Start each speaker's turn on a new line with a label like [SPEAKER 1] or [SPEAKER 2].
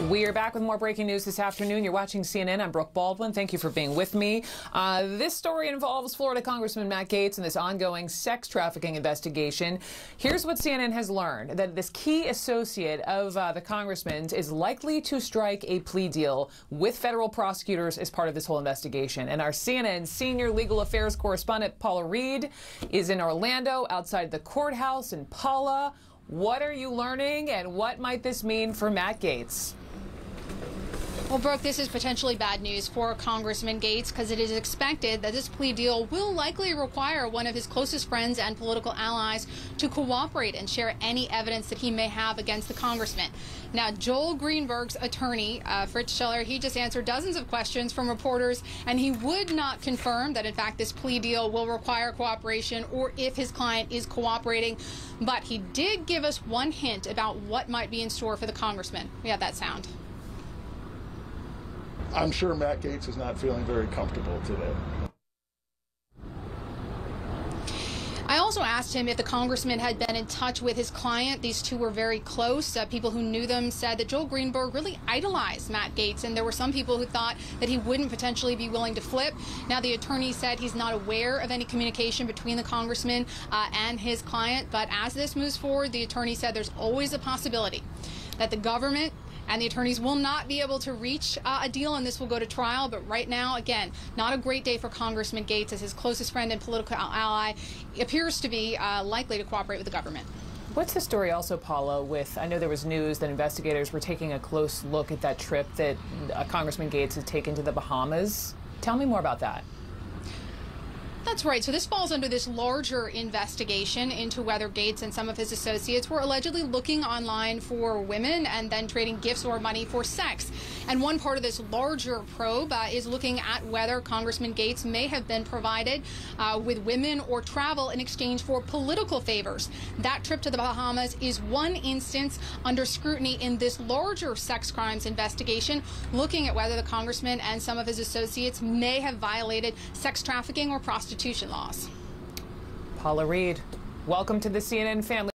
[SPEAKER 1] We are back with more breaking news this afternoon. You're watching CNN. I'm Brooke Baldwin. Thank you for being with me. This story involves Florida Congressman Matt Gaetz and this ongoing sex trafficking investigation. Here's what CNN has learned, that this key associate of the congressman's is likely to strike a plea deal with federal prosecutors as part of this whole investigation. And our CNN senior legal affairs correspondent, Paula Reed, is in Orlando outside the courthouse. And Paula, what are you learning and what might this mean for Matt Gaetz?
[SPEAKER 2] Well, Brooke, this is potentially bad news for Congressman Gaetz because it is expected that this plea deal will likely require one of his closest friends and political allies to cooperate and share any evidence that he may have against the congressman. Now, Joel Greenberg's attorney, Fritz Scheller, he just answered dozens of questions from reporters, and he would not confirm that, in fact, this plea deal will require cooperation or if his client is cooperating. But he did give us one hint about what might be in store for the congressman. We have that sound.
[SPEAKER 3] I'm sure Matt Gaetz is not feeling very comfortable today.
[SPEAKER 2] I also asked him if the congressman had been in touch with his client. These two were very close. People who knew them said that Joel Greenberg really idolized Matt Gaetz, and there were some people who thought that he wouldn't potentially be willing to flip. Now, the attorney said he's not aware of any communication between the congressman and his client, but as this moves forward, the attorney said there's always a possibility that the government and the attorneys will not be able to reach a deal, and this will go to trial. But right now, again, not a great day for Congressman Gaetz, as his closest friend and political ally appears to be likely to cooperate with the government.
[SPEAKER 1] What's the story also, Paula, with, I know there was news that investigators were taking a close look at that trip that Congressman Gaetz has taken to the Bahamas. Tell me more about that.
[SPEAKER 2] That's right. So this falls under this larger investigation into whether Gaetz and some of his associates were allegedly looking online for women and then trading gifts or money for sex. And one part of this larger probe is looking at whether Congressman Gaetz may have been provided with women or travel in exchange for political favors. That trip to the Bahamas is one instance under scrutiny in this larger sex crimes investigation, looking at whether the congressman and some of his associates may have violated sex trafficking or prostitution laws.
[SPEAKER 1] Paula Reed, welcome to the CNN family.